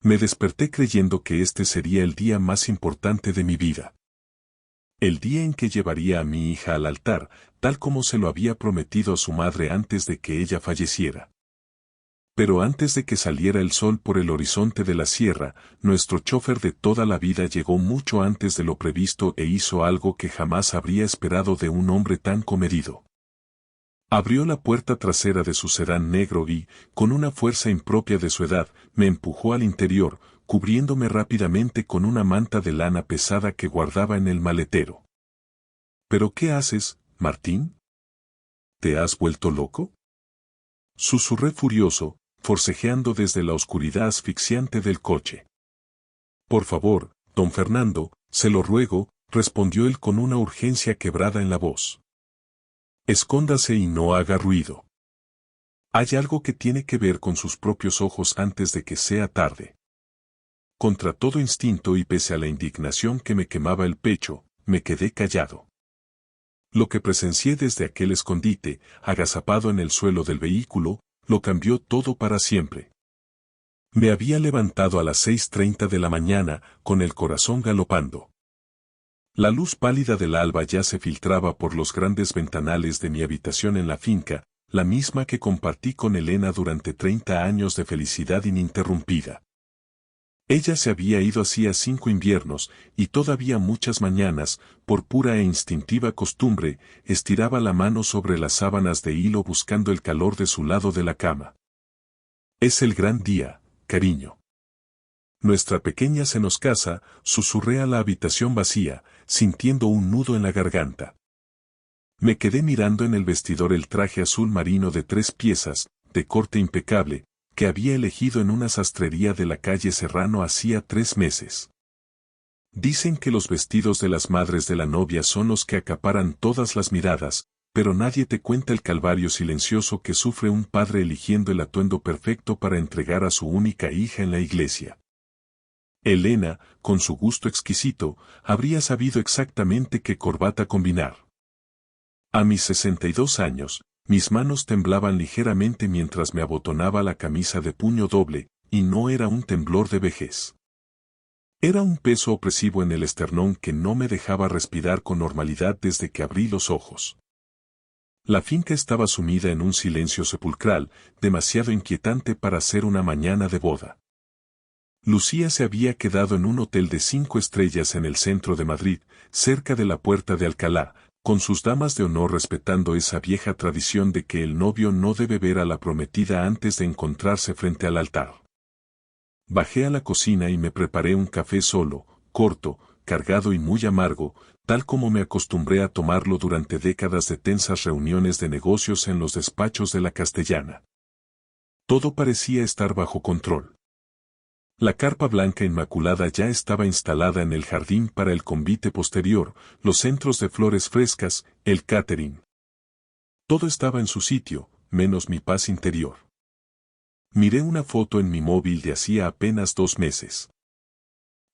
Me desperté creyendo que este sería el día más importante de mi vida. El día en que llevaría a mi hija al altar, tal como se lo había prometido a su madre antes de que ella falleciera. Pero antes de que saliera el sol por el horizonte de la sierra, nuestro chofer de toda la vida llegó mucho antes de lo previsto e hizo algo que jamás habría esperado de un hombre tan comedido. Abrió la puerta trasera de su sedán negro y, con una fuerza impropia de su edad, me empujó al interior, cubriéndome rápidamente con una manta de lana pesada que guardaba en el maletero. ¿Pero qué haces, Martín? ¿Te has vuelto loco? Susurré furioso, forcejeando desde la oscuridad asfixiante del coche. Por favor, don Fernando, se lo ruego, respondió él con una urgencia quebrada en la voz. Escóndase y no haga ruido. Hay algo que tiene que ver con sus propios ojos antes de que sea tarde. Contra todo instinto y pese a la indignación que me quemaba el pecho, me quedé callado. Lo que presencié desde aquel escondite, agazapado en el suelo del vehículo, lo cambió todo para siempre. Me había levantado a las 6:30 de la mañana, con el corazón galopando. La luz pálida del alba ya se filtraba por los grandes ventanales de mi habitación en la finca, la misma que compartí con Elena durante 30 años de felicidad ininterrumpida. Ella se había ido hacía 5 inviernos, y todavía muchas mañanas, por pura e instintiva costumbre, estiraba la mano sobre las sábanas de hilo buscando el calor de su lado de la cama. Es el gran día, cariño. Nuestra pequeña se nos casa, susurré a la habitación vacía, sintiendo un nudo en la garganta. Me quedé mirando en el vestidor el traje azul marino de 3 piezas, de corte impecable, que había elegido en una sastrería de la calle Serrano hacía 3 meses. Dicen que los vestidos de las madres de la novia son los que acaparan todas las miradas, pero nadie te cuenta el calvario silencioso que sufre un padre eligiendo el atuendo perfecto para entregar a su única hija en la iglesia. Elena, con su gusto exquisito, habría sabido exactamente qué corbata combinar. A mis 62 años, mis manos temblaban ligeramente mientras me abotonaba la camisa de puño doble, y no era un temblor de vejez. Era un peso opresivo en el esternón que no me dejaba respirar con normalidad desde que abrí los ojos. La finca estaba sumida en un silencio sepulcral, demasiado inquietante para ser una mañana de boda. Lucía se había quedado en un hotel de 5 estrellas en el centro de Madrid, cerca de la Puerta de Alcalá, con sus damas de honor respetando esa vieja tradición de que el novio no debe ver a la prometida antes de encontrarse frente al altar. Bajé a la cocina y me preparé un café solo, corto, cargado y muy amargo, tal como me acostumbré a tomarlo durante décadas de tensas reuniones de negocios en los despachos de la Castellana. Todo parecía estar bajo control. La carpa blanca inmaculada ya estaba instalada en el jardín para el convite posterior, los centros de flores frescas, el catering. Todo estaba en su sitio, menos mi paz interior. Miré una foto en mi móvil de hacía apenas 2 meses.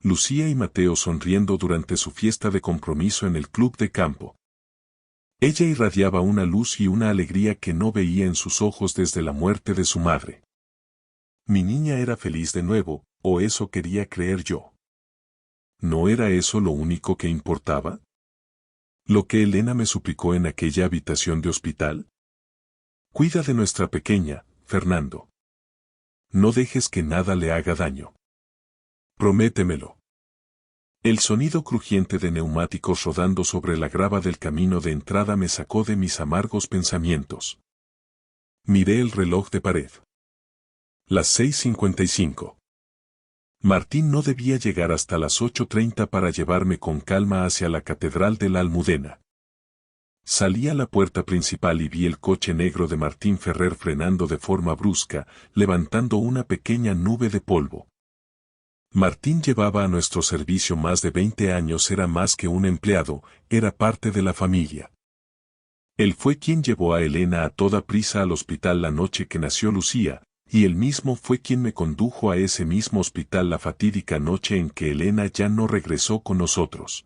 Lucía y Mateo sonriendo durante su fiesta de compromiso en el club de campo. Ella irradiaba una luz y una alegría que no veía en sus ojos desde la muerte de su madre. Mi niña era feliz de nuevo, o eso quería creer yo. ¿No era eso lo único que importaba? ¿Lo que Elena me suplicó en aquella habitación de hospital? Cuida de nuestra pequeña, Fernando. No dejes que nada le haga daño. Prométemelo. El sonido crujiente de neumáticos rodando sobre la grava del camino de entrada me sacó de mis amargos pensamientos. Miré el reloj de pared. Las 6:55. Martín no debía llegar hasta las 8:30 para llevarme con calma hacia la Catedral de la Almudena. Salí a la puerta principal y vi el coche negro de Martín Ferrer frenando de forma brusca, levantando una pequeña nube de polvo. Martín llevaba a nuestro servicio más de 20 años, era más que un empleado, era parte de la familia. Él fue quien llevó a Elena a toda prisa al hospital la noche que nació Lucía, y él mismo fue quien me condujo a ese mismo hospital la fatídica noche en que Elena ya no regresó con nosotros.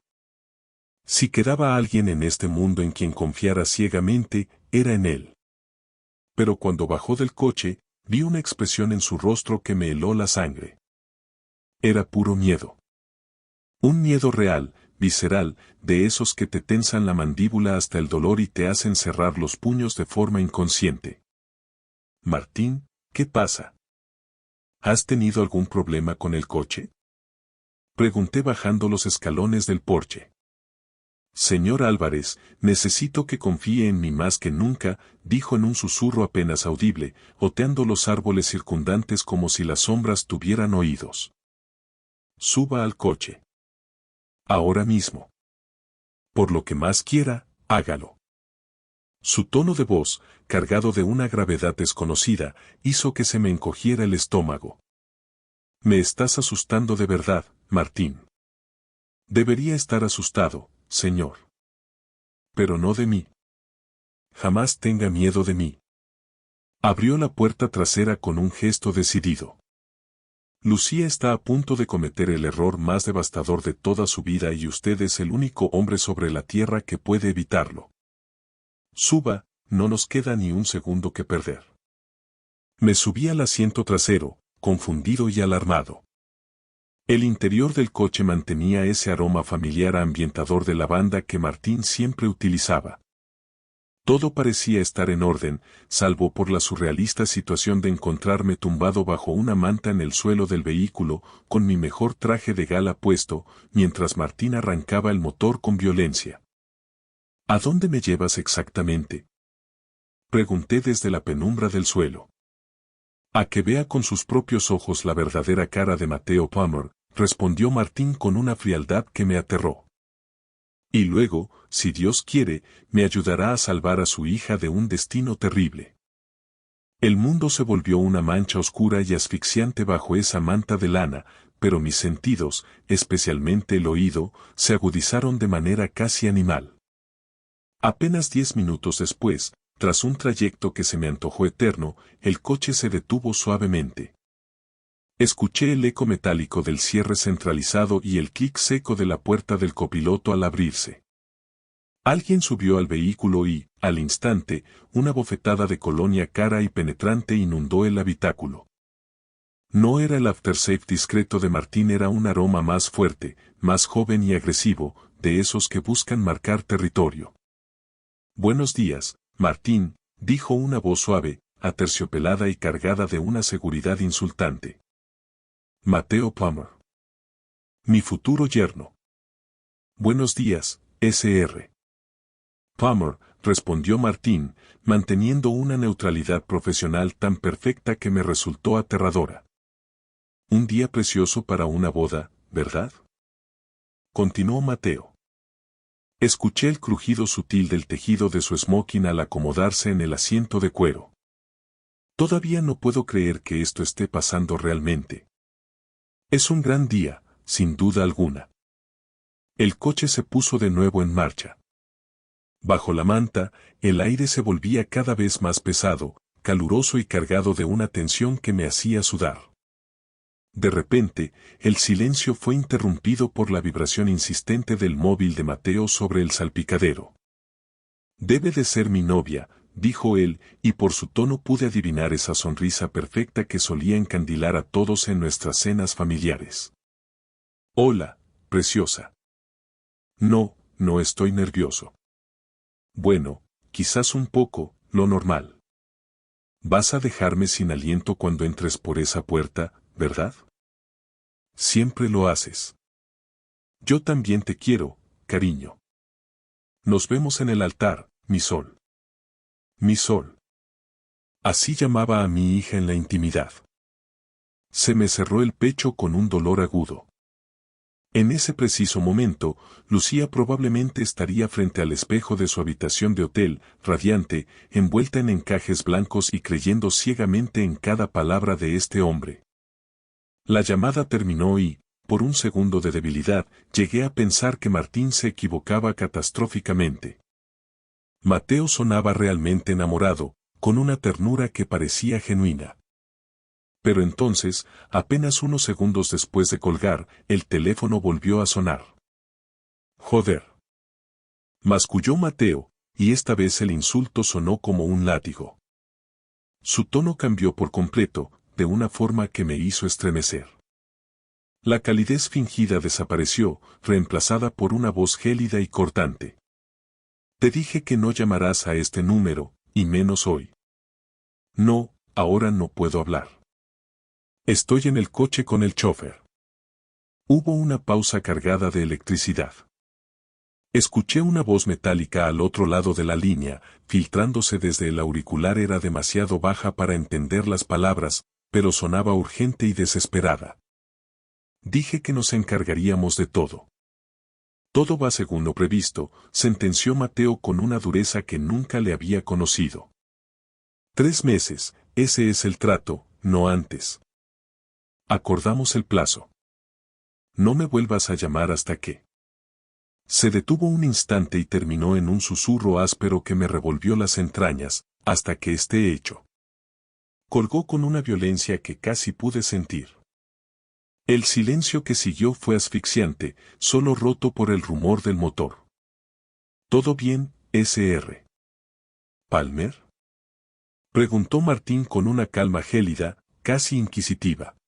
Si quedaba alguien en este mundo en quien confiara ciegamente, era en él. Pero cuando bajó del coche, vi una expresión en su rostro que me heló la sangre. Era puro miedo. Un miedo real, visceral, de esos que te tensan la mandíbula hasta el dolor y te hacen cerrar los puños de forma inconsciente. Martín, ¿qué pasa? ¿Has tenido algún problema con el coche? Pregunté bajando los escalones del porche. Señor Álvarez, necesito que confíe en mí más que nunca, dijo en un susurro apenas audible, oteando los árboles circundantes como si las sombras tuvieran oídos. Suba al coche. Ahora mismo. Por lo que más quiera, hágalo. Su tono de voz, cargado de una gravedad desconocida, hizo que se me encogiera el estómago. Me estás asustando de verdad, Martín. Debería estar asustado, señor. Pero no de mí. Jamás tenga miedo de mí. Abrió la puerta trasera con un gesto decidido. Lucía está a punto de cometer el error más devastador de toda su vida y usted es el único hombre sobre la tierra que puede evitarlo. Suba, no nos queda ni un segundo que perder. Me subí al asiento trasero, confundido y alarmado. El interior del coche mantenía ese aroma familiar ambientador de lavanda que Martín siempre utilizaba. Todo parecía estar en orden, salvo por la surrealista situación de encontrarme tumbado bajo una manta en el suelo del vehículo, con mi mejor traje de gala puesto, mientras Martín arrancaba el motor con violencia. ¿A dónde me llevas exactamente? Pregunté desde la penumbra del suelo. A que vea con sus propios ojos la verdadera cara de Mateo Palmer, respondió Martín con una frialdad que me aterró. Y luego, si Dios quiere, me ayudará a salvar a su hija de un destino terrible. El mundo se volvió una mancha oscura y asfixiante bajo esa manta de lana, pero mis sentidos, especialmente el oído, se agudizaron de manera casi animal. Apenas 10 minutos después, tras un trayecto que se me antojó eterno, el coche se detuvo suavemente. Escuché el eco metálico del cierre centralizado y el clic seco de la puerta del copiloto al abrirse. Alguien subió al vehículo y, al instante, una bofetada de colonia cara y penetrante inundó el habitáculo. No era el aftershave discreto de Martín, era un aroma más fuerte, más joven y agresivo, de esos que buscan marcar territorio. Buenos días, Martín, dijo una voz suave, aterciopelada y cargada de una seguridad insultante. Mateo Palmer. Mi futuro yerno. Buenos días, Sr. Palmer, respondió Martín, manteniendo una neutralidad profesional tan perfecta que me resultó aterradora. Un día precioso para una boda, ¿verdad? Continuó Mateo. Escuché el crujido sutil del tejido de su smoking al acomodarse en el asiento de cuero. Todavía no puedo creer que esto esté pasando realmente. Es un gran día, sin duda alguna. El coche se puso de nuevo en marcha. Bajo la manta, el aire se volvía cada vez más pesado, caluroso y cargado de una tensión que me hacía sudar. De repente, el silencio fue interrumpido por la vibración insistente del móvil de Mateo sobre el salpicadero. Debe de ser mi novia, dijo él, y por su tono pude adivinar esa sonrisa perfecta que solía encandilar a todos en nuestras cenas familiares. Hola, preciosa. No, no estoy nervioso. Bueno, quizás un poco, lo normal. Vas a dejarme sin aliento cuando entres por esa puerta, ¿verdad? Siempre lo haces. Yo también te quiero, cariño. Nos vemos en el altar, mi sol. Mi sol. Así llamaba a mi hija en la intimidad. Se me cerró el pecho con un dolor agudo. En ese preciso momento, Lucía probablemente estaría frente al espejo de su habitación de hotel, radiante, envuelta en encajes blancos y creyendo ciegamente en cada palabra de este hombre. La llamada terminó y, por un segundo de debilidad, llegué a pensar que Martín se equivocaba catastróficamente. Mateo sonaba realmente enamorado, con una ternura que parecía genuina. Pero entonces, apenas unos segundos después de colgar, el teléfono volvió a sonar. Joder. Masculló Mateo, y esta vez el insulto sonó como un látigo. Su tono cambió por completo, de una forma que me hizo estremecer. La calidez fingida desapareció, reemplazada por una voz gélida y cortante. Te dije que no llamarás a este número, y menos hoy. No, ahora no puedo hablar. Estoy en el coche con el chofer. Hubo una pausa cargada de electricidad. Escuché una voz metálica al otro lado de la línea, filtrándose desde el auricular. Era demasiado baja para entender las palabras, pero sonaba urgente y desesperada. Dije que nos encargaríamos de todo. Todo va según lo previsto, sentenció Mateo con una dureza que nunca le había conocido. 3 meses, ese es el trato, no antes. Acordamos el plazo. No me vuelvas a llamar hasta que... Se detuvo un instante y terminó en un susurro áspero que me revolvió las entrañas, hasta que esté hecho. Colgó con una violencia que casi pude sentir. El silencio que siguió fue asfixiante, solo roto por el rumor del motor. ¿Todo bien, Sr. Palmer? Preguntó Martín con una calma gélida, casi inquisitiva.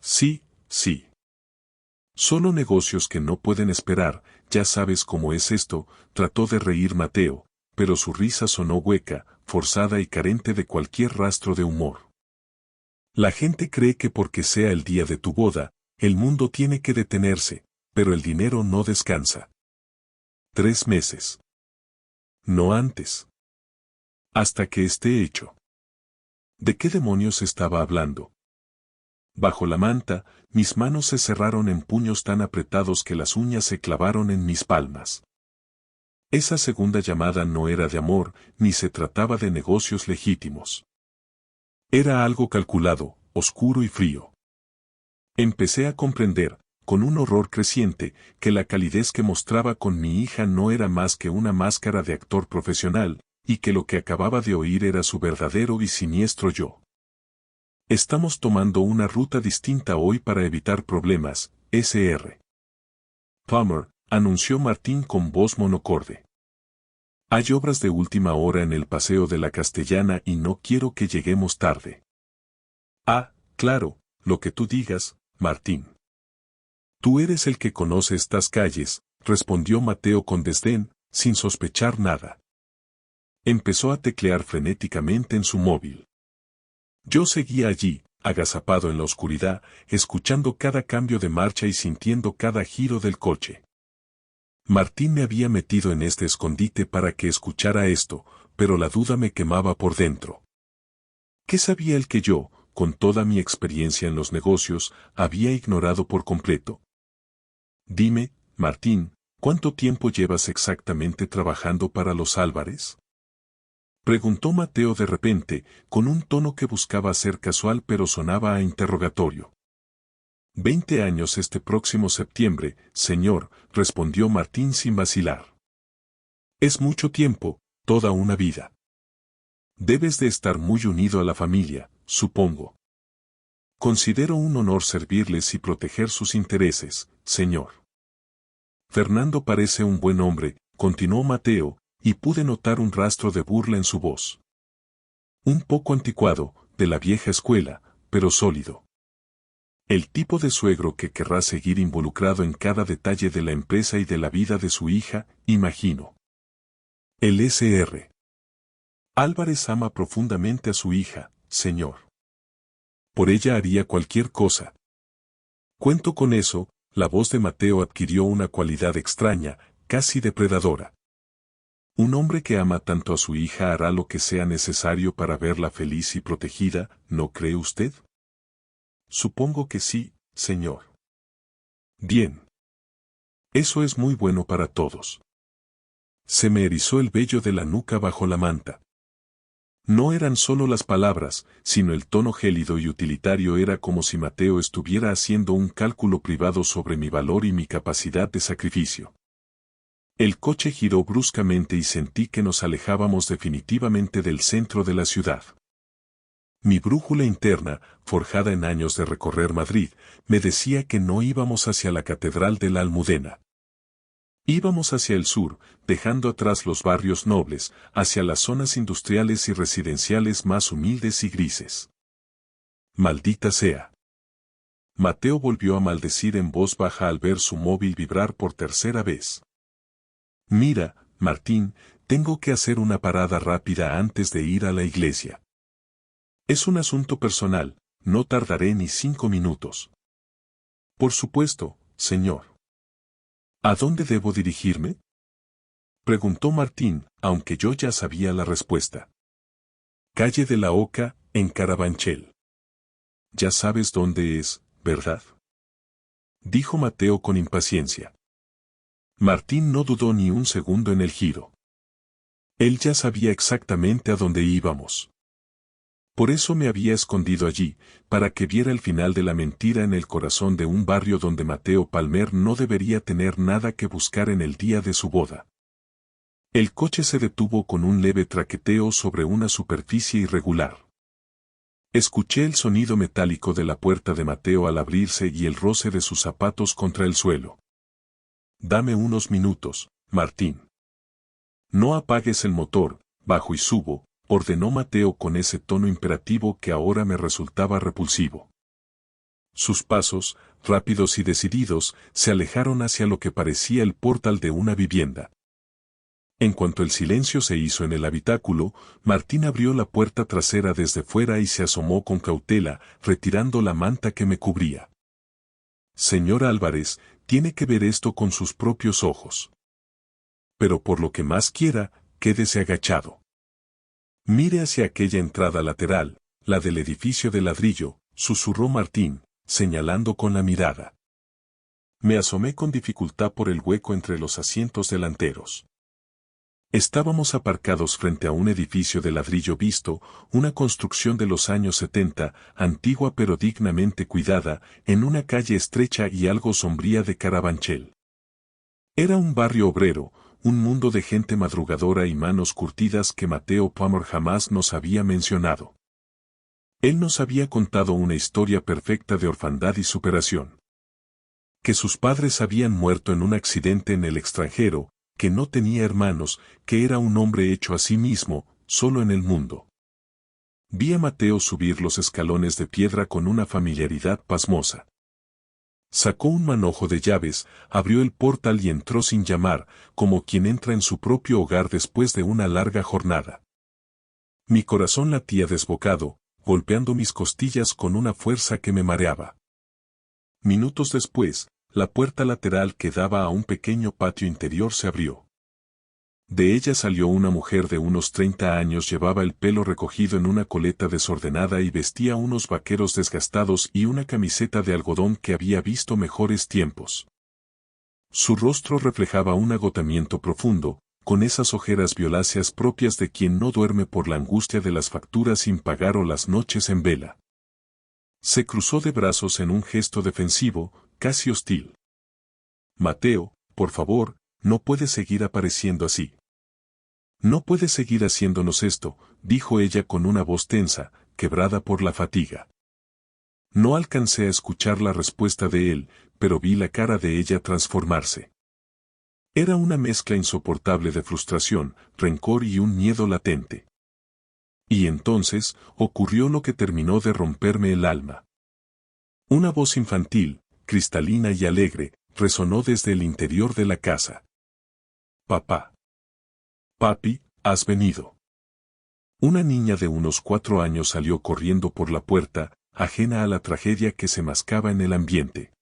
Sí, sí. Solo negocios que no pueden esperar, ya sabes cómo es esto, trató de reír Mateo, pero su risa sonó hueca, forzada y carente de cualquier rastro de humor. La gente cree que porque sea el día de tu boda, el mundo tiene que detenerse, pero el dinero no descansa. 3 meses. No antes. Hasta que esté hecho. ¿De qué demonios estaba hablando? Bajo la manta, mis manos se cerraron en puños tan apretados que las uñas se clavaron en mis palmas. Esa segunda llamada no era de amor, ni se trataba de negocios legítimos. Era algo calculado, oscuro y frío. Empecé a comprender, con un horror creciente, que la calidez que mostraba con mi hija no era más que una máscara de actor profesional, y que lo que acababa de oír era su verdadero y siniestro yo. Estamos tomando una ruta distinta hoy para evitar problemas, Sr. Palmer, anunció Martín con voz monocorde. Hay obras de última hora en el Paseo de la Castellana y no quiero que lleguemos tarde. Ah, claro, lo que tú digas, Martín. Tú eres el que conoce estas calles, respondió Mateo con desdén, sin sospechar nada. Empezó a teclear frenéticamente en su móvil. Yo seguía allí, agazapado en la oscuridad, escuchando cada cambio de marcha y sintiendo cada giro del coche. Martín me había metido en este escondite para que escuchara esto, pero la duda me quemaba por dentro. ¿Qué sabía el que yo, con toda mi experiencia en los negocios, había ignorado por completo? Dime, Martín, ¿cuánto tiempo llevas exactamente trabajando para los Álvarez? Preguntó Mateo de repente, con un tono que buscaba ser casual pero sonaba a interrogatorio. 20 años este próximo septiembre, señor, respondió Martín sin vacilar. Es mucho tiempo, toda una vida. Debes de estar muy unido a la familia, supongo. Considero un honor servirles y proteger sus intereses, señor. Fernando parece un buen hombre, continuó Mateo, y pude notar un rastro de burla en su voz. Un poco anticuado, de la vieja escuela, pero sólido. El tipo de suegro que querrá seguir involucrado en cada detalle de la empresa y de la vida de su hija, imagino. El Sr. Álvarez ama profundamente a su hija, señor. Por ella haría cualquier cosa. Cuento con eso, la voz de Mateo adquirió una cualidad extraña, casi depredadora. Un hombre que ama tanto a su hija hará lo que sea necesario para verla feliz y protegida, ¿no cree usted? Supongo que sí, señor. Bien. Eso es muy bueno para todos. Se me erizó el vello de la nuca bajo la manta. No eran solo las palabras, sino el tono gélido y utilitario. Era como si Mateo estuviera haciendo un cálculo privado sobre mi valor y mi capacidad de sacrificio. El coche giró bruscamente y sentí que nos alejábamos definitivamente del centro de la ciudad. Mi brújula interna, forjada en años de recorrer Madrid, me decía que no íbamos hacia la Catedral de la Almudena. Íbamos hacia el sur, dejando atrás los barrios nobles, hacia las zonas industriales y residenciales más humildes y grises. Maldita sea. Mateo volvió a maldecir en voz baja al ver su móvil vibrar por tercera vez. Mira, Martín, tengo que hacer una parada rápida antes de ir a la iglesia. Es un asunto personal, no tardaré ni 5 minutos. Por supuesto, señor. ¿A dónde debo dirigirme? Preguntó Martín, aunque yo ya sabía la respuesta. Calle de la Oca, en Carabanchel. Ya sabes dónde es, ¿verdad? Dijo Mateo con impaciencia. Martín no dudó ni un segundo en el giro. Él ya sabía exactamente a dónde íbamos. Por eso me había escondido allí, para que viera el final de la mentira en el corazón de un barrio donde Mateo Palmer no debería tener nada que buscar en el día de su boda. El coche se detuvo con un leve traqueteo sobre una superficie irregular. Escuché el sonido metálico de la puerta de Mateo al abrirse y el roce de sus zapatos contra el suelo. Dame unos minutos, Martín. No apagues el motor, bajo y subo, ordenó Mateo con ese tono imperativo que ahora me resultaba repulsivo. Sus pasos, rápidos y decididos, se alejaron hacia lo que parecía el portal de una vivienda. En cuanto el silencio se hizo en el habitáculo, Martín abrió la puerta trasera desde fuera y se asomó con cautela, retirando la manta que me cubría. Señor Álvarez, tiene que ver esto con sus propios ojos. Pero por lo que más quiera, quédese agachado. Mire hacia aquella entrada lateral, la del edificio de ladrillo, susurró Martín, señalando con la mirada. Me asomé con dificultad por el hueco entre los asientos delanteros. Estábamos aparcados frente a un edificio de ladrillo visto, una construcción de los años 70, antigua pero dignamente cuidada, en una calle estrecha y algo sombría de Carabanchel. Era un barrio obrero, un mundo de gente madrugadora y manos curtidas que Mateo Palmer jamás nos había mencionado. Él nos había contado una historia perfecta de orfandad y superación. Que sus padres habían muerto en un accidente en el extranjero, que no tenía hermanos, que era un hombre hecho a sí mismo, solo en el mundo. Vi a Mateo subir los escalones de piedra con una familiaridad pasmosa. Sacó un manojo de llaves, abrió el portal y entró sin llamar, como quien entra en su propio hogar después de una larga jornada. Mi corazón latía desbocado, golpeando mis costillas con una fuerza que me mareaba. Minutos después, la puerta lateral que daba a un pequeño patio interior se abrió. De ella salió una mujer de unos 30 años, llevaba el pelo recogido en una coleta desordenada y vestía unos vaqueros desgastados y una camiseta de algodón que había visto mejores tiempos. Su rostro reflejaba un agotamiento profundo, con esas ojeras violáceas propias de quien no duerme por la angustia de las facturas sin pagar o las noches en vela. Se cruzó de brazos en un gesto defensivo, casi hostil. Mateo, por favor, no puede seguir apareciendo así. No puede seguir haciéndonos esto, dijo ella con una voz tensa, quebrada por la fatiga. No alcancé a escuchar la respuesta de él, pero vi la cara de ella transformarse. Era una mezcla insoportable de frustración, rencor y un miedo latente. Y entonces, ocurrió lo que terminó de romperme el alma. Una voz infantil, cristalina y alegre, resonó desde el interior de la casa. Papá. Papi, has venido. Una niña de unos 4 años salió corriendo por la puerta, ajena a la tragedia que se mascaba en el ambiente.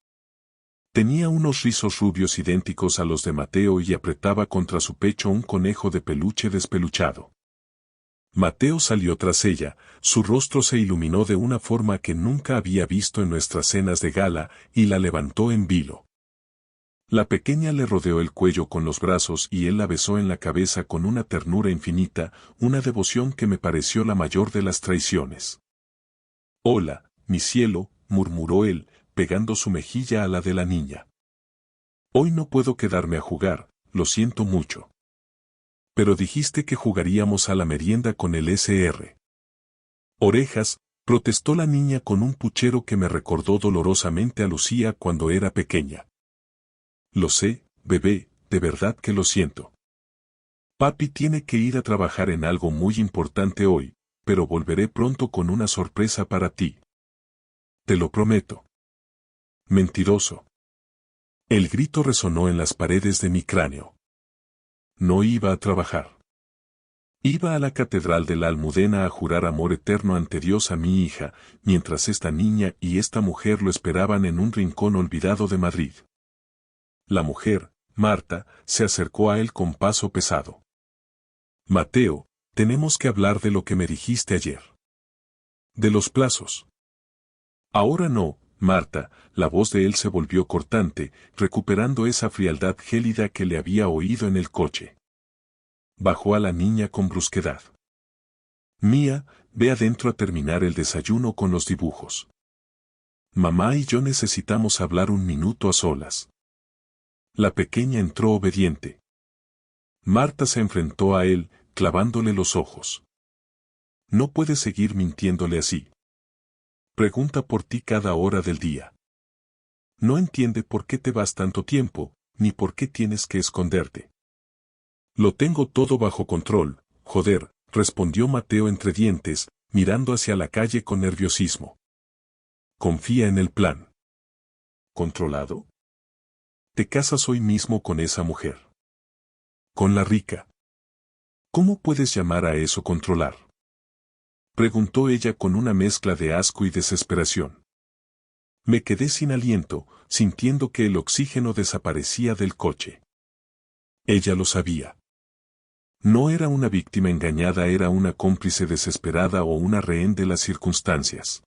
Tenía unos rizos rubios idénticos a los de Mateo y apretaba contra su pecho un conejo de peluche despeluchado. Mateo salió tras ella, su rostro se iluminó de una forma que nunca había visto en nuestras cenas de gala, y la levantó en vilo. La pequeña le rodeó el cuello con los brazos y él la besó en la cabeza con una ternura infinita, una devoción que me pareció la mayor de las traiciones. Hola, mi cielo, murmuró él, pegando su mejilla a la de la niña. Hoy no puedo quedarme a jugar, lo siento mucho. Pero dijiste que jugaríamos a la merienda con el SR. Orejas, protestó la niña con un puchero que me recordó dolorosamente a Lucía cuando era pequeña. Lo sé, bebé, de verdad que lo siento. Papi tiene que ir a trabajar en algo muy importante hoy, pero volveré pronto con una sorpresa para ti. Te lo prometo. Mentiroso. El grito resonó en las paredes de mi cráneo. No iba a trabajar. Iba a la catedral de la Almudena a jurar amor eterno ante Dios a mi hija, mientras esta niña y esta mujer lo esperaban en un rincón olvidado de Madrid. La mujer, Marta, se acercó a él con paso pesado. Mateo, tenemos que hablar de lo que me dijiste ayer. De los plazos. Ahora no, Marta, la voz de él se volvió cortante, recuperando esa frialdad gélida que le había oído en el coche. Bajó a la niña con brusquedad. Mía, ve adentro a terminar el desayuno con los dibujos. Mamá y yo necesitamos hablar un minuto a solas. La pequeña entró obediente. Marta se enfrentó a él, clavándole los ojos. No puedes seguir mintiéndole así. Pregunta por ti cada hora del día. No entiende por qué te vas tanto tiempo, ni por qué tienes que esconderte. Lo tengo todo bajo control, joder, respondió Mateo entre dientes, mirando hacia la calle con nerviosismo. Confía en el plan. ¿Controlado? Te casas hoy mismo con esa mujer. Con la rica. ¿Cómo puedes llamar a eso controlar? Preguntó ella con una mezcla de asco y desesperación. Me quedé sin aliento, sintiendo que el oxígeno desaparecía del coche. Ella lo sabía. No era una víctima engañada, era una cómplice desesperada o una rehén de las circunstancias.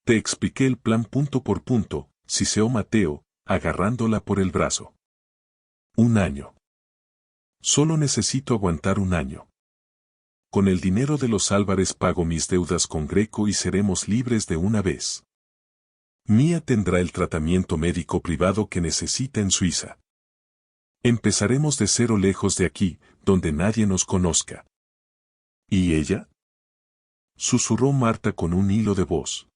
Te expliqué el plan punto por punto, siseó Mateo, agarrándola por el brazo. 1 año. Solo necesito aguantar 1 año. Con el dinero de los Álvarez pago mis deudas con Greco y seremos libres de una vez. Mía tendrá el tratamiento médico privado que necesita en Suiza. Empezaremos de cero lejos de aquí, donde nadie nos conozca. ¿Y ella? Susurró Marta con un hilo de voz.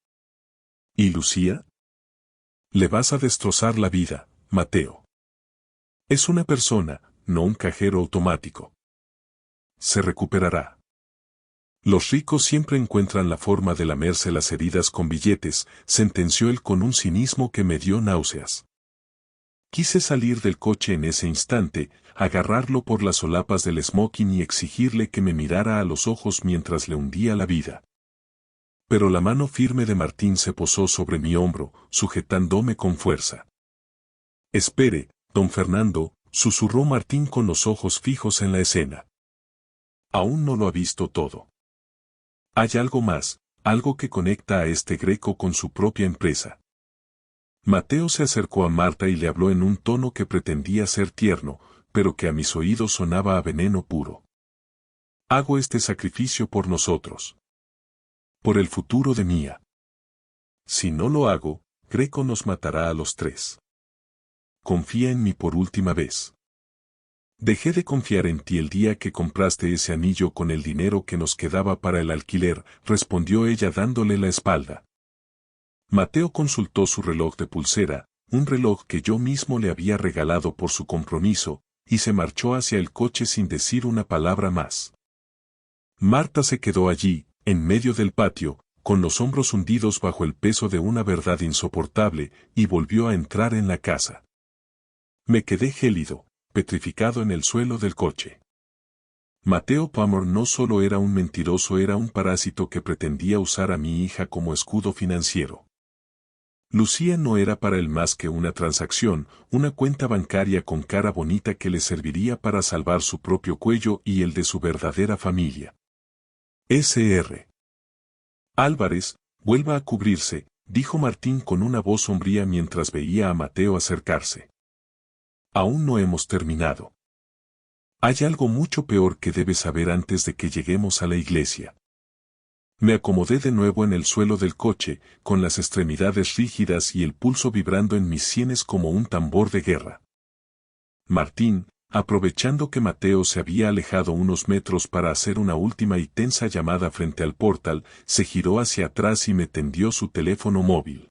¿Y Lucía? Le vas a destrozar la vida, Mateo. Es una persona, no un cajero automático. Se recuperará. Los ricos siempre encuentran la forma de lamerse las heridas con billetes, sentenció él con un cinismo que me dio náuseas. Quise salir del coche en ese instante, agarrarlo por las solapas del smoking y exigirle que me mirara a los ojos mientras le hundía la vida. Pero la mano firme de Martín se posó sobre mi hombro, sujetándome con fuerza. Espere, don Fernando, susurró Martín con los ojos fijos en la escena. Aún no lo ha visto todo. Hay algo más, algo que conecta a este Greco con su propia empresa. Mateo se acercó a Marta y le habló en un tono que pretendía ser tierno, pero que a mis oídos sonaba a veneno puro. Hago este sacrificio por nosotros. Por el futuro de Mía. Si no lo hago, Greco nos matará a los 3. Confía en mí por última vez. Dejé de confiar en ti el día que compraste ese anillo con el dinero que nos quedaba para el alquiler, respondió ella dándole la espalda. Mateo consultó su reloj de pulsera, un reloj que yo mismo le había regalado por su compromiso, y se marchó hacia el coche sin decir una palabra más. Marta se quedó allí, en medio del patio, con los hombros hundidos bajo el peso de una verdad insoportable, y volvió a entrar en la casa. Me quedé gélido, petrificado en el suelo del coche. Mateo Palmer no solo era un mentiroso, era un parásito que pretendía usar a mi hija como escudo financiero. Lucía no era para él más que una transacción, una cuenta bancaria con cara bonita que le serviría para salvar su propio cuello y el de su verdadera familia. Sr. Álvarez, vuelva a cubrirse, dijo Martín con una voz sombría mientras veía a Mateo acercarse. Aún no hemos terminado. Hay algo mucho peor que debes saber antes de que lleguemos a la iglesia. Me acomodé de nuevo en el suelo del coche, con las extremidades rígidas y el pulso vibrando en mis sienes como un tambor de guerra. Martín, aprovechando que Mateo se había alejado unos metros para hacer una última y tensa llamada frente al portal, se giró hacia atrás y me tendió su teléfono móvil.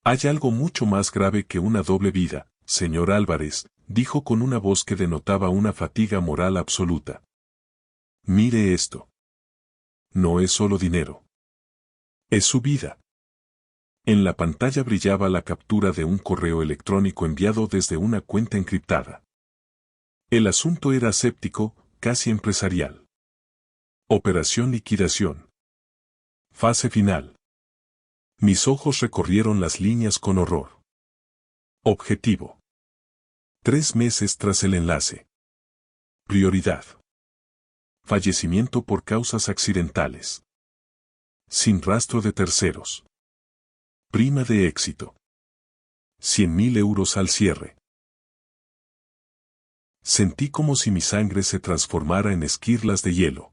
Hay algo mucho más grave que una doble vida, señor Álvarez, dijo con una voz que denotaba una fatiga moral absoluta. Mire esto. No es solo dinero. Es su vida. En la pantalla brillaba la captura de un correo electrónico enviado desde una cuenta encriptada. El asunto era aséptico, casi empresarial. Operación liquidación. Fase final. Mis ojos recorrieron las líneas con horror. Objetivo. 3 meses tras el enlace. Prioridad. Fallecimiento por causas accidentales. Sin rastro de terceros. Prima de éxito. 100.000 euros al cierre. Sentí como si mi sangre se transformara en esquirlas de hielo.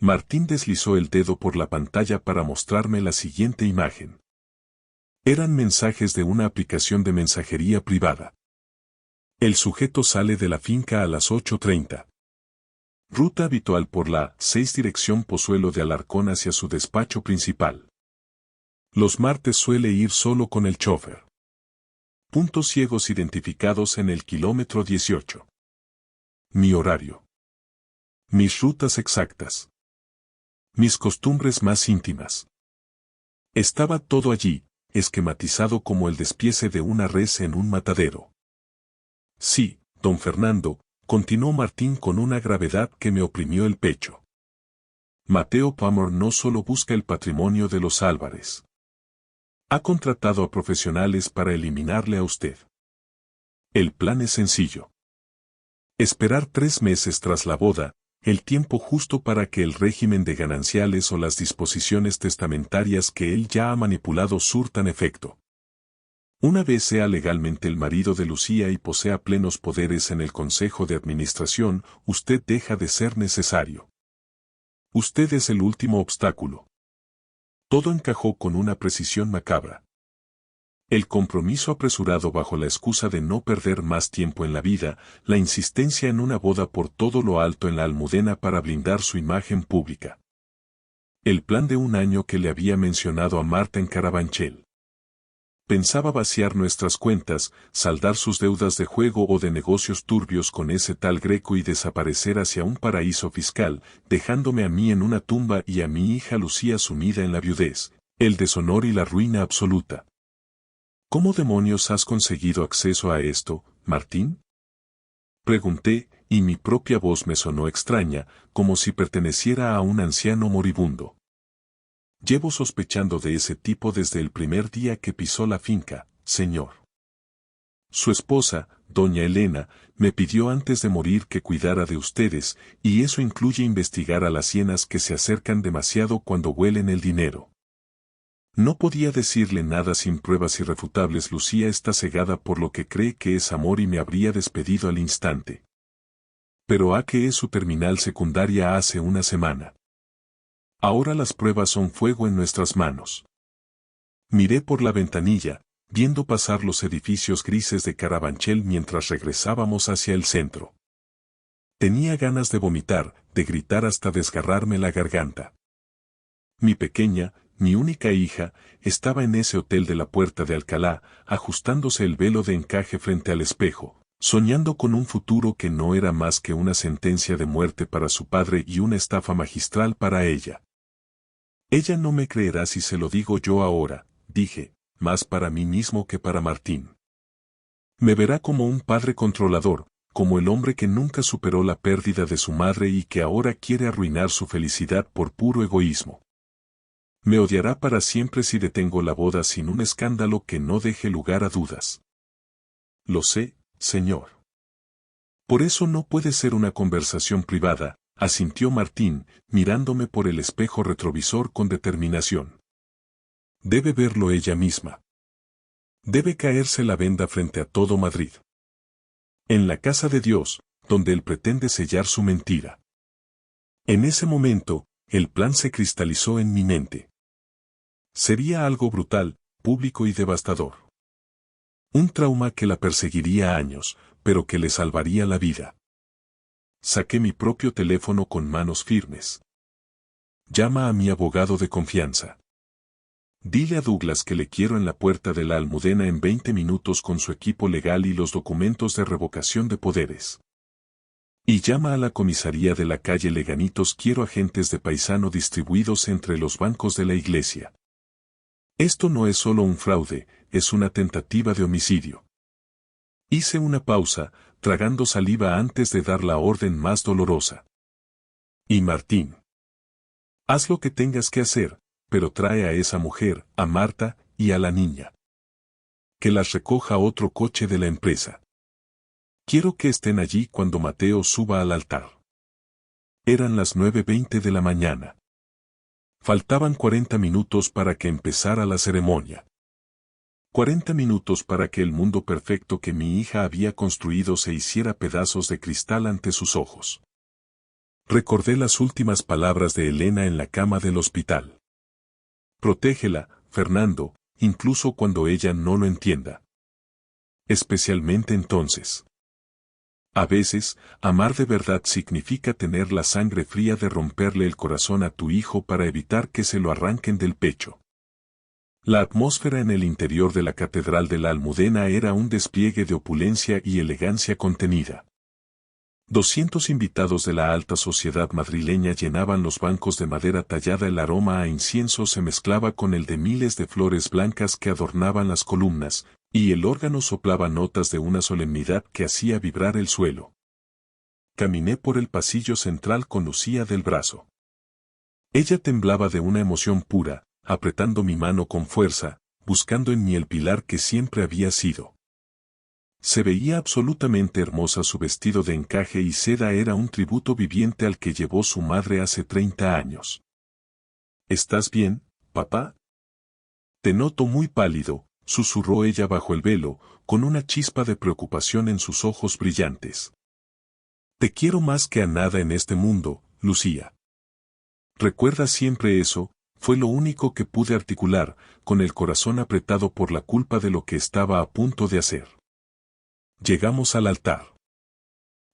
Martín deslizó el dedo por la pantalla para mostrarme la siguiente imagen. Eran mensajes de una aplicación de mensajería privada. El sujeto sale de la finca a las 8:30. Ruta habitual por la 6 dirección Pozuelo de Alarcón hacia su despacho principal. Los martes suele ir solo con el chofer. Puntos ciegos identificados en el kilómetro 18. Mi horario. Mis rutas exactas. Mis costumbres más íntimas. Estaba todo allí, esquematizado como el despiece de una res en un matadero. Sí, don Fernando, continuó Martín con una gravedad que me oprimió el pecho. Mateo Palmer no solo busca el patrimonio de los Álvarez. Ha contratado a profesionales para eliminarle a usted. El plan es sencillo. Esperar 3 meses tras la boda, el tiempo justo para que el régimen de gananciales o las disposiciones testamentarias que él ya ha manipulado surtan efecto. Una vez sea legalmente el marido de Lucía y posea plenos poderes en el Consejo de Administración, usted deja de ser necesario. Usted es el último obstáculo. Todo encajó con una precisión macabra. El compromiso apresurado bajo la excusa de no perder más tiempo en la vida, la insistencia en una boda por todo lo alto en la Almudena para blindar su imagen pública. El plan de un año que le había mencionado a Marta en Carabanchel. Pensaba vaciar nuestras cuentas, saldar sus deudas de juego o de negocios turbios con ese tal Greco y desaparecer hacia un paraíso fiscal, dejándome a mí en una tumba y a mi hija Lucía sumida en la viudez, el deshonor y la ruina absoluta. ¿Cómo demonios has conseguido acceso a esto, Martín? Pregunté, y mi propia voz me sonó extraña, como si perteneciera a un anciano moribundo. Llevo sospechando de ese tipo desde el primer día que pisó la finca, señor. Su esposa, doña Elena, me pidió antes de morir que cuidara de ustedes, y eso incluye investigar a las hienas que se acercan demasiado cuando huelen el dinero. No podía decirle nada sin pruebas irrefutables. Lucía está cegada por lo que cree que es amor y me habría despedido al instante. Pero a que es su terminal secundaria hace una semana. Ahora las pruebas son fuego en nuestras manos. Miré por la ventanilla, viendo pasar los edificios grises de Carabanchel mientras regresábamos hacia el centro. Tenía ganas de vomitar, de gritar hasta desgarrarme la garganta. Mi pequeña, mi única hija, estaba en ese hotel de la Puerta de Alcalá, ajustándose el velo de encaje frente al espejo, soñando con un futuro que no era más que una sentencia de muerte para su padre y una estafa magistral para ella. Ella no me creerá si se lo digo yo ahora, dije, más para mí mismo que para Martín. Me verá como un padre controlador, como el hombre que nunca superó la pérdida de su madre y que ahora quiere arruinar su felicidad por puro egoísmo. Me odiará para siempre si detengo la boda sin un escándalo que no deje lugar a dudas. Lo sé, señor. Por eso no puede ser una conversación privada, asintió Martín, mirándome por el espejo retrovisor con determinación. Debe verlo ella misma. Debe caerse la venda frente a todo Madrid. En la casa de Dios, donde él pretende sellar su mentira. En ese momento, el plan se cristalizó en mi mente. Sería algo brutal, público y devastador. Un trauma que la perseguiría años, pero que le salvaría la vida. Saqué mi propio teléfono con manos firmes. Llama a mi abogado de confianza. Dile a Douglas que le quiero en la Puerta de la Almudena en 20 minutos con su equipo legal y los documentos de revocación de poderes. Y llama a la comisaría de la calle Leganitos. Quiero agentes de paisano distribuidos entre los bancos de la iglesia. Esto no es solo un fraude, es una tentativa de homicidio. Hice una pausa, tragando saliva antes de dar la orden más dolorosa. Y Martín. Haz lo que tengas que hacer, pero trae a esa mujer, a Marta y a la niña. Que las recoja otro coche de la empresa. Quiero que estén allí cuando Mateo suba al altar. Eran las 9:20 de la mañana. Faltaban 40 minutos para que empezara la ceremonia. 40 minutos para que el mundo perfecto que mi hija había construido se hiciera pedazos de cristal ante sus ojos. Recordé las últimas palabras de Elena en la cama del hospital. Protégela, Fernando, incluso cuando ella no lo entienda. Especialmente entonces. A veces, amar de verdad significa tener la sangre fría de romperle el corazón a tu hijo para evitar que se lo arranquen del pecho. La atmósfera en el interior de la Catedral de la Almudena era un despliegue de opulencia y elegancia contenida. 200 invitados de la alta sociedad madrileña llenaban los bancos de madera tallada. El aroma a incienso se mezclaba con el de miles de flores blancas que adornaban las columnas, y el órgano soplaba notas de una solemnidad que hacía vibrar el suelo. Caminé por el pasillo central con Lucía del brazo. Ella temblaba de una emoción pura, apretando mi mano con fuerza, buscando en mí el pilar que siempre había sido. Se veía absolutamente hermosa, su vestido de encaje y seda era un tributo viviente al que llevó su madre hace 30 años. ¿Estás bien, papá? Te noto muy pálido, susurró ella bajo el velo, con una chispa de preocupación en sus ojos brillantes. Te quiero más que a nada en este mundo, Lucía. Recuerda siempre eso, fue lo único que pude articular, con el corazón apretado por la culpa de lo que estaba a punto de hacer. Llegamos al altar.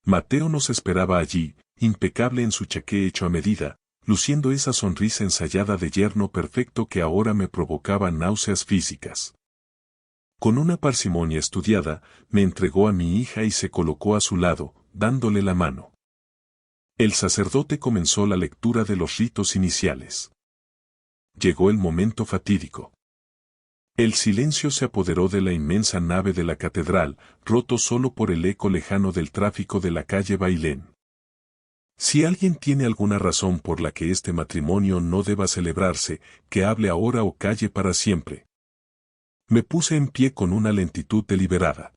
Mateo nos esperaba allí, impecable en su chaqué hecho a medida, luciendo esa sonrisa ensayada de yerno perfecto que ahora me provocaba náuseas físicas. Con una parsimonia estudiada, me entregó a mi hija y se colocó a su lado, dándole la mano. El sacerdote comenzó la lectura de los ritos iniciales. Llegó el momento fatídico. El silencio se apoderó de la inmensa nave de la catedral, roto solo por el eco lejano del tráfico de la calle Bailén. Si alguien tiene alguna razón por la que este matrimonio no deba celebrarse, que hable ahora o calle para siempre. Me puse en pie con una lentitud deliberada.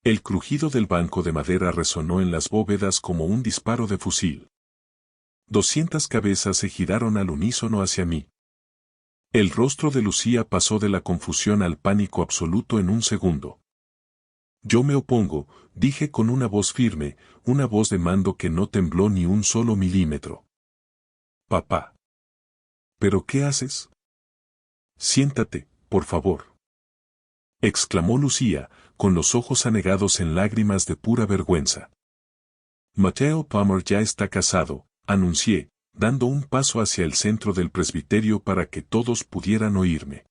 El crujido del banco de madera resonó en las bóvedas como un disparo de fusil. 200 cabezas se giraron al unísono hacia mí. El rostro de Lucía pasó de la confusión al pánico absoluto en un segundo. Yo me opongo, dije con una voz firme, una voz de mando que no tembló ni un solo milímetro. Papá. ¿Pero qué haces? Siéntate, por favor. Exclamó Lucía, con los ojos anegados en lágrimas de pura vergüenza. Mateo Palmer ya está casado, anuncié, dando un paso hacia el centro del presbiterio para que todos pudieran oírme.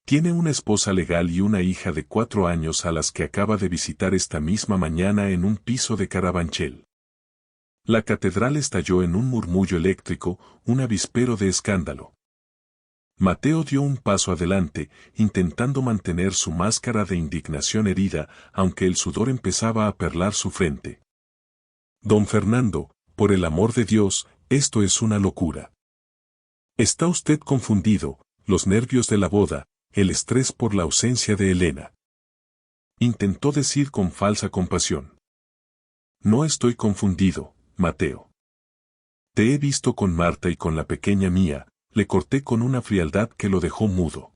Tiene una esposa legal y una hija de 4 años a las que acaba de visitar esta misma mañana en un piso de Carabanchel. La catedral estalló en un murmullo eléctrico, un avispero de escándalo. Mateo dio un paso adelante, intentando mantener su máscara de indignación herida, aunque el sudor empezaba a perlar su frente. Don Fernando, por el amor de Dios, esto es una locura. Está usted confundido, los nervios de la boda, el estrés por la ausencia de Elena. Intentó decir con falsa compasión. No estoy confundido, Mateo. Te he visto con Marta y con la pequeña mía, le corté con una frialdad que lo dejó mudo.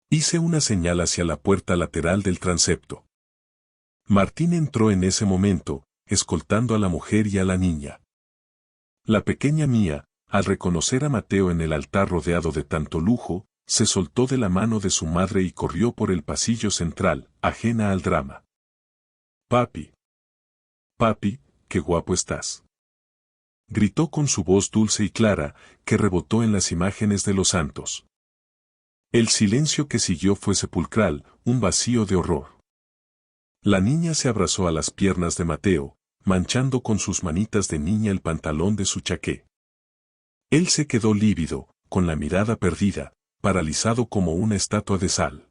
Hice una señal hacia la puerta lateral del transepto. Martín entró en ese momento, escoltando a la mujer y a la niña. La pequeña mía, al reconocer a Mateo en el altar rodeado de tanto lujo, se soltó de la mano de su madre y corrió por el pasillo central, ajena al drama. Papi. Papi, qué guapo estás. Gritó con su voz dulce y clara, que rebotó en las imágenes de los santos. El silencio que siguió fue sepulcral, un vacío de horror. La niña se abrazó a las piernas de Mateo, manchando con sus manitas de niña el pantalón de su chaqué. Él se quedó lívido, con la mirada perdida, paralizado como una estatua de sal.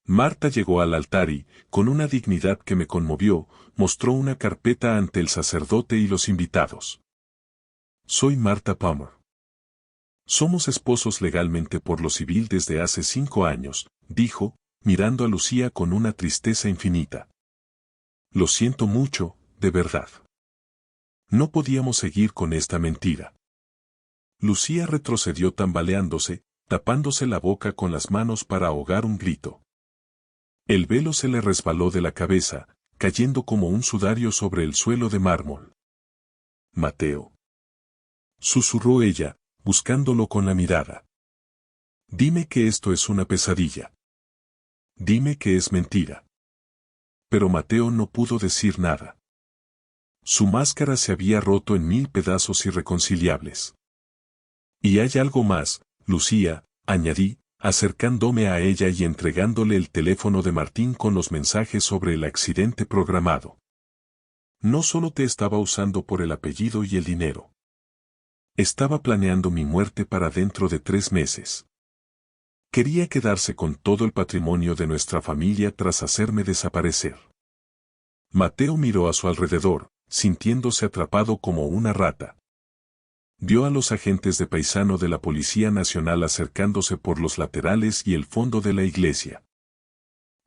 Marta llegó al altar y, con una dignidad que me conmovió, mostró una carpeta ante el sacerdote y los invitados. Soy Marta Palmer. Somos esposos legalmente por lo civil desde hace 5 años, dijo, mirando a Lucía con una tristeza infinita. Lo siento mucho, de verdad. No podíamos seguir con esta mentira. Lucía retrocedió tambaleándose, tapándose la boca con las manos para ahogar un grito. El velo se le resbaló de la cabeza, cayendo como un sudario sobre el suelo de mármol. Mateo. Susurró ella, buscándolo con la mirada. Dime que esto es una pesadilla. Dime que es mentira. Pero Mateo no pudo decir nada. Su máscara se había roto en 1000 pedazos irreconciliables. Y hay algo más, Lucía, añadí, acercándome a ella y entregándole el teléfono de Martín con los mensajes sobre el accidente programado. No solo te estaba usando por el apellido y el dinero. Estaba planeando mi muerte para dentro de 3 meses. Quería quedarse con todo el patrimonio de nuestra familia tras hacerme desaparecer. Mateo miró a su alrededor, sintiéndose atrapado como una rata. Vio a los agentes de paisano de la Policía Nacional acercándose por los laterales y el fondo de la iglesia.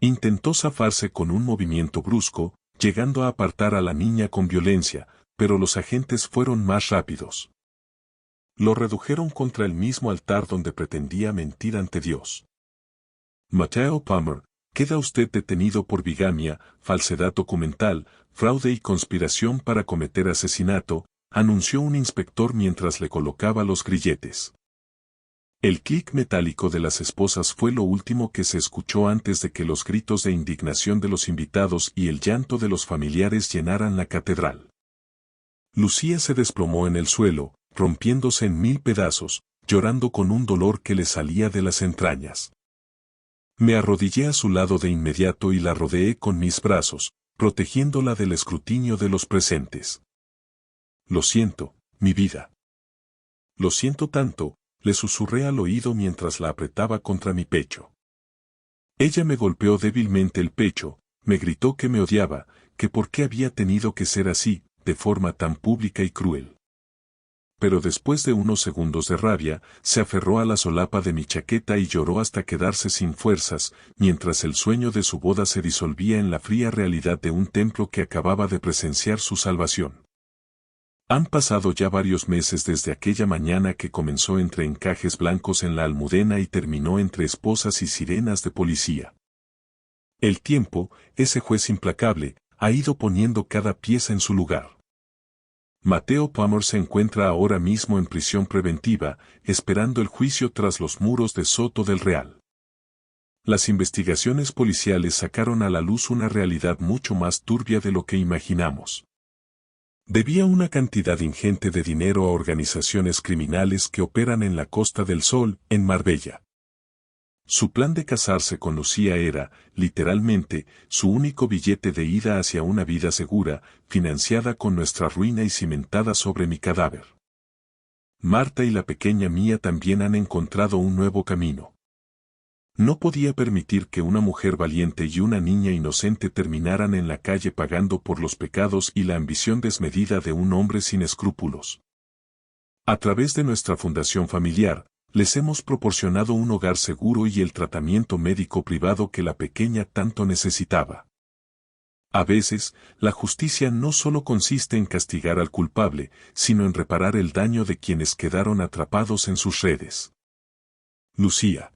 Intentó zafarse con un movimiento brusco, llegando a apartar a la niña con violencia, pero los agentes fueron más rápidos. Lo redujeron contra el mismo altar donde pretendía mentir ante Dios. Mateo Palmer, queda usted detenido por bigamia, falsedad documental, fraude y conspiración para cometer asesinato, anunció un inspector mientras le colocaba los grilletes. El clic metálico de las esposas fue lo último que se escuchó antes de que los gritos de indignación de los invitados y el llanto de los familiares llenaran la catedral. Lucía se desplomó en el suelo, rompiéndose en 1000 pedazos, llorando con un dolor que le salía de las entrañas. Me arrodillé a su lado de inmediato y la rodeé con mis brazos, protegiéndola del escrutinio de los presentes. Lo siento, mi vida. Lo siento tanto, le susurré al oído mientras la apretaba contra mi pecho. Ella me golpeó débilmente el pecho, me gritó que me odiaba, que por qué había tenido que ser así, de forma tan pública y cruel. Pero después de unos segundos de rabia, se aferró a la solapa de mi chaqueta y lloró hasta quedarse sin fuerzas, mientras el sueño de su boda se disolvía en la fría realidad de un templo que acababa de presenciar su salvación. Han pasado ya varios meses desde aquella mañana que comenzó entre encajes blancos en la Almudena y terminó entre esposas y sirenas de policía. El tiempo, ese juez implacable, ha ido poniendo cada pieza en su lugar. Mateo Palmer se encuentra ahora mismo en prisión preventiva, esperando el juicio tras los muros de Soto del Real. Las investigaciones policiales sacaron a la luz una realidad mucho más turbia de lo que imaginamos. Debía una cantidad ingente de dinero a organizaciones criminales que operan en la Costa del Sol, en Marbella. Su plan de casarse con Lucía era, literalmente, su único billete de ida hacia una vida segura, financiada con nuestra ruina y cimentada sobre mi cadáver. Marta y la pequeña Mía también han encontrado un nuevo camino. No podía permitir que una mujer valiente y una niña inocente terminaran en la calle pagando por los pecados y la ambición desmedida de un hombre sin escrúpulos. A través de nuestra fundación familiar, les hemos proporcionado un hogar seguro y el tratamiento médico privado que la pequeña tanto necesitaba. A veces, la justicia no solo consiste en castigar al culpable, sino en reparar el daño de quienes quedaron atrapados en sus redes. Lucía.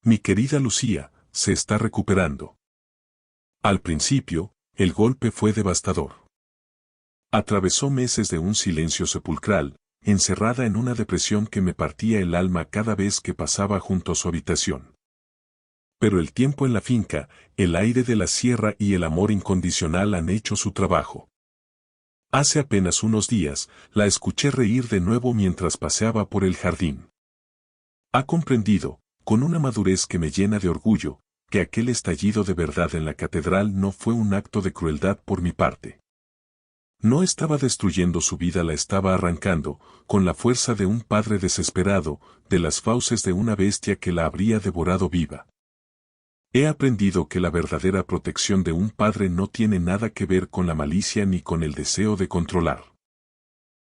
Mi querida Lucía, se está recuperando. Al principio, el golpe fue devastador. Atravesó meses de un silencio sepulcral, encerrada en una depresión que me partía el alma cada vez que pasaba junto a su habitación. Pero el tiempo en la finca, el aire de la sierra y el amor incondicional han hecho su trabajo. Hace apenas unos días, la escuché reír de nuevo mientras paseaba por el jardín. Ha comprendido, con una madurez que me llena de orgullo, que aquel estallido de verdad en la catedral no fue un acto de crueldad por mi parte. No estaba destruyendo su vida, la estaba arrancando, con la fuerza de un padre desesperado, de las fauces de una bestia que la habría devorado viva. He aprendido que la verdadera protección de un padre no tiene nada que ver con la malicia ni con el deseo de controlar.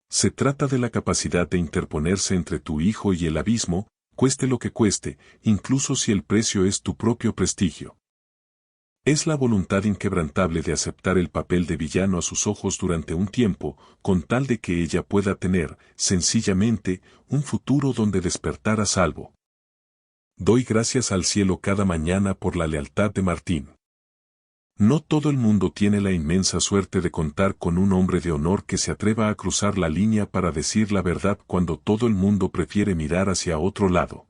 Se trata de la capacidad de interponerse entre tu hijo y el abismo, cueste lo que cueste, incluso si el precio es tu propio prestigio. Es la voluntad inquebrantable de aceptar el papel de villano a sus ojos durante un tiempo, con tal de que ella pueda tener, sencillamente, un futuro donde despertar a salvo. Doy gracias al cielo cada mañana por la lealtad de Martín. No todo el mundo tiene la inmensa suerte de contar con un hombre de honor que se atreva a cruzar la línea para decir la verdad cuando todo el mundo prefiere mirar hacia otro lado.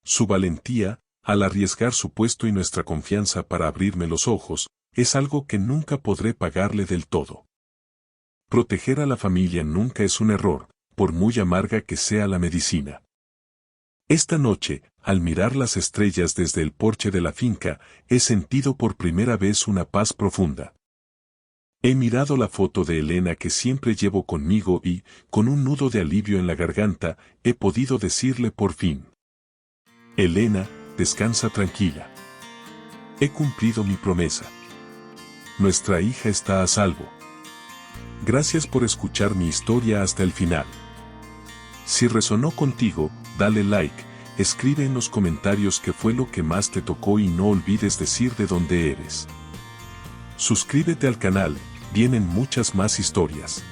Su valentía, al arriesgar su puesto y nuestra confianza para abrirme los ojos, es algo que nunca podré pagarle del todo. Proteger a la familia nunca es un error, por muy amarga que sea la medicina. Esta noche, al mirar las estrellas desde el porche de la finca, he sentido por primera vez una paz profunda. He mirado la foto de Elena que siempre llevo conmigo y, con un nudo de alivio en la garganta, he podido decirle por fin: Elena, descansa tranquila. He cumplido mi promesa. Nuestra hija está a salvo. Gracias por escuchar mi historia hasta el final. Si resonó contigo, dale like, escribe en los comentarios qué fue lo que más te tocó y no olvides decir de dónde eres. Suscríbete al canal, vienen muchas más historias.